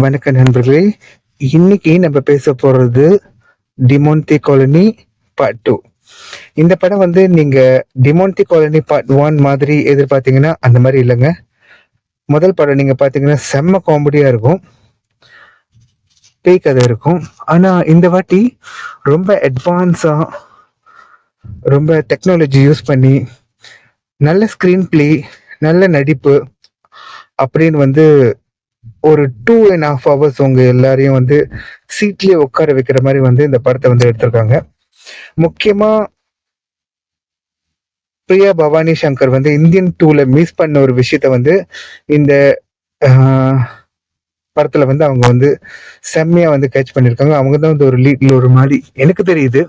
வணக்கம் நண்பர்களே. இன்னைக்கு நம்ம பேச போறது டிமோன்டி காலனி பார்ட் 2. இந்த படம் வந்து நீங்க டிமோன்டி காலனி பார்ட் 1 மாதிரி எதிர்பார்த்தீங்கன்னா அந்த மாதிரி இல்லைங்க. முதல் படம் நீங்க பாத்தீங்கன்னா செம்ம காமெடியா இருக்கும், பேய் கதை இருக்கும். ஆனா இந்த வாட்டி ரொம்ப அட்வான்ஸா, ரொம்ப டெக்னாலஜி யூஸ் பண்ணி நல்ல ஸ்கிரீன் பிளே, நல்ல நடிப்பு அப்படின்னு வந்து ஒரு 2.5 hours உங்க எல்லாரையும் வந்து சீட்லயே உட்கார வைக்கிற மாதிரி வந்து இந்த படத்தை வந்து எடுத்திருக்காங்க. முக்கியமா பிரியா பவானி சங்கர் வந்து இந்தியன் 2ல மிஸ் பண்ண ஒரு விஷயத்த வந்து இந்த படத்துல வந்து அவங்க வந்து செம்மையா வந்து கேட்ச் பண்ணிருக்காங்க. அவங்க தான் வந்து ஒரு லீட்ல ஒரு மாதிரி எனக்கு தெரியுது.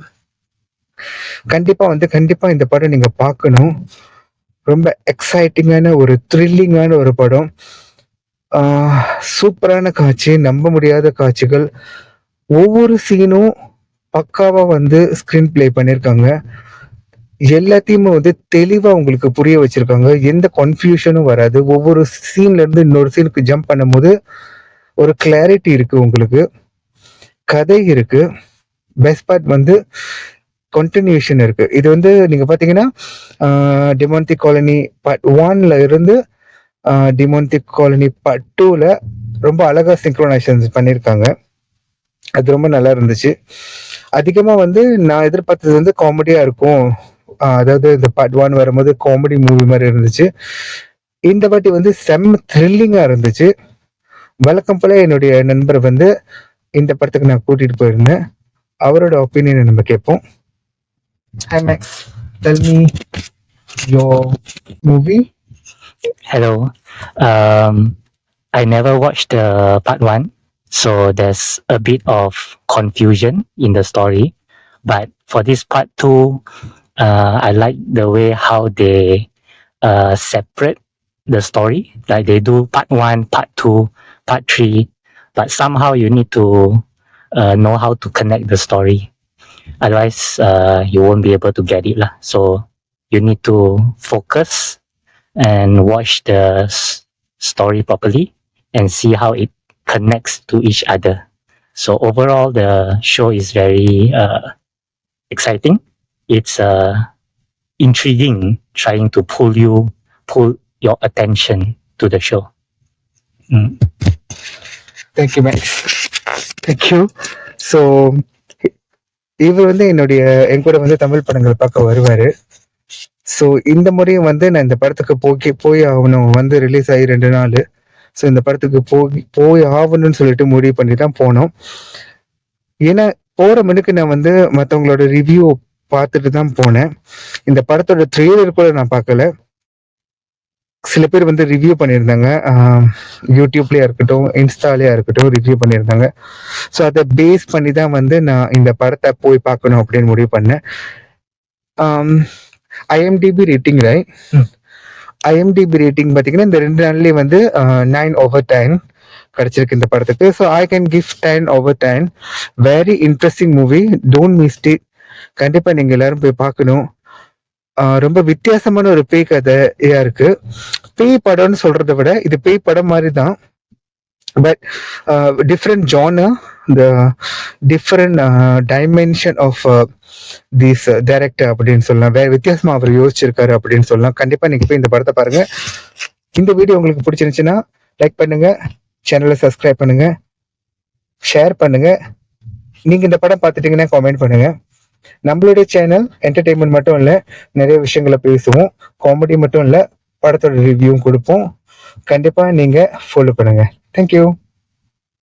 கண்டிப்பா இந்த படம் நீங்க பார்க்கணும். ரொம்ப எக்ஸைட்டிங்கான ஒரு த்ரில்லிங்கான ஒரு படம். சூப்பரான காட்சி, நம்ப முடியாத காட்சிகள், ஒவ்வொரு சீனும் பக்காவா வந்து ஸ்கிரீன் பிளே பண்ணிருக்காங்க. எல்லாத்தையுமே வந்து தெளிவா உங்களுக்கு புரிய வச்சிருக்காங்க. எந்த கன்ஃபியூஷனும் வராது. ஒவ்வொரு சீன்ல இருந்து இன்னொரு சீனுக்கு ஜம்ப் பண்ணும்போது ஒரு கிளாரிட்டி இருக்கு, உங்களுக்கு கதை இருக்கு. பெஸ்ட் பார்ட் வந்து கண்டினியூஷன் இருக்கு. இது வந்து நீங்க பாத்தீங்கன்னா டிமோன்டி காலனி பார்ட் 1ல இருந்து டிமோன்டி காலனி பார்ட் 2ல ரொம்ப அழகா சிங்க்ரோனைசேஷன் பண்ணியிருக்காங்க. அது ரொம்ப நல்லா இருந்துச்சு. அதிகமா வந்து நான் எதிர்பார்த்தது வந்து காமெடியா இருக்கும். அதாவது இந்த பார்ட் 1 வரும்போது காமெடி மூவி மாதிரி இருந்துச்சு. இந்த வாட்டி வந்து செம்ம த்ரில்லிங்கா இருந்துச்சு. வழக்கம் போல என்னுடைய நண்பர் வந்து இந்த படத்துக்கு நான் கூட்டிட்டு போயிருந்தேன். அவரோட ஒப்பீனியனை நம்ம கேட்போம். Hi Max, tell me your movie. Hello. I never watched part 1, so there's a bit of confusion in the story. But for this part 2, I like the way how they separate the story. Like they do part 1, part 2, part 3, but somehow you need to know how to connect the story. Otherwise, you won't be able to get it lah. So you need to focus and watch the story properly and see how it connects to each other. So overall, the show is very exciting. It's intriguing, trying to pull your attention to the show. Thank you Max. Thank you. So இவர் வந்து என் கூட வந்து தமிழ் படங்கள் பார்க்க வருவாரு. So இந்த முறையும் வந்து நான் இந்த படத்துக்கு போய் ஆகணும். வந்து ரிலீஸ் ஆகி 2 நாள். ஸோ இந்த படத்துக்கு போய் ஆகணும்னு சொல்லிட்டு முடிவு பண்ணி தான் போனோம். ஏன்னா போற மணிக்கு நான் வந்து மற்றவங்களோட ரிவ்யூ பார்த்துட்டு தான் போனேன். இந்த படத்தோட ட்ரெய்லர் கூட நான் பார்க்கல. சில பேர் வந்து ரிவ்யூ பண்ணியிருந்தாங்க, யூடியூப்லயா இருக்கட்டும், இன்ஸ்டாலயா இருக்கட்டும், ரிவ்யூ பண்ணியிருந்தாங்க. ஸோ அதை பேஸ் பண்ணி தான் வந்து நான் இந்த படத்தை போய் பார்க்கணும் அப்படின்னு முடிவு பண்ணேன். IMDb rating right. IMDb rating பார்த்தீங்கன்னா இந்த 2 நாள்லேயே வந்து 9/10 கிடைச்சிருக்கு இந்த படத்துக்கு. So I can give 10/10. Very interesting movie, don't miss it. கண்டிப்பா நீங்க எல்லாரும் போய் பார்க்கணும். ரொம்ப வித்தியாசமான ஒரு பேய் கதையா இருக்கு. பேய் படம்னு சொல்றதை விட இது பேய் படம் மாதிரி தான். But different genre, the different dimension of this director அப்படின்னு சொல்லலாம். வேற வித்தியாசமா அவர் யோசிச்சிருக்காரு அப்படின்னு சொல்லலாம். கண்டிப்பா நீங்க போய் இந்த படத்தை பாருங்க. இந்த வீடியோ உங்களுக்கு பிடிச்சிருந்துச்சுன்னா லைக் பண்ணுங்க, சேனலை சப்ஸ்கிரைப் பண்ணுங்க, ஷேர் பண்ணுங்க. நீங்க இந்த படம் பார்த்துட்டீங்கன்னா கமெண்ட் பண்ணுங்க. நம்மளுடைய சேனல் என்டர்டெயின்மெண்ட் மட்டும் இல்ல, நிறைய விஷயங்களை பேசுவோம். காமெடி மட்டும் இல்ல, படத்தோட ரிவ்யூவும் கொடுப்போம். கண்டிப்பா நீங்க ஃபாலோ பண்ணுங்க. தேங்க்யூ.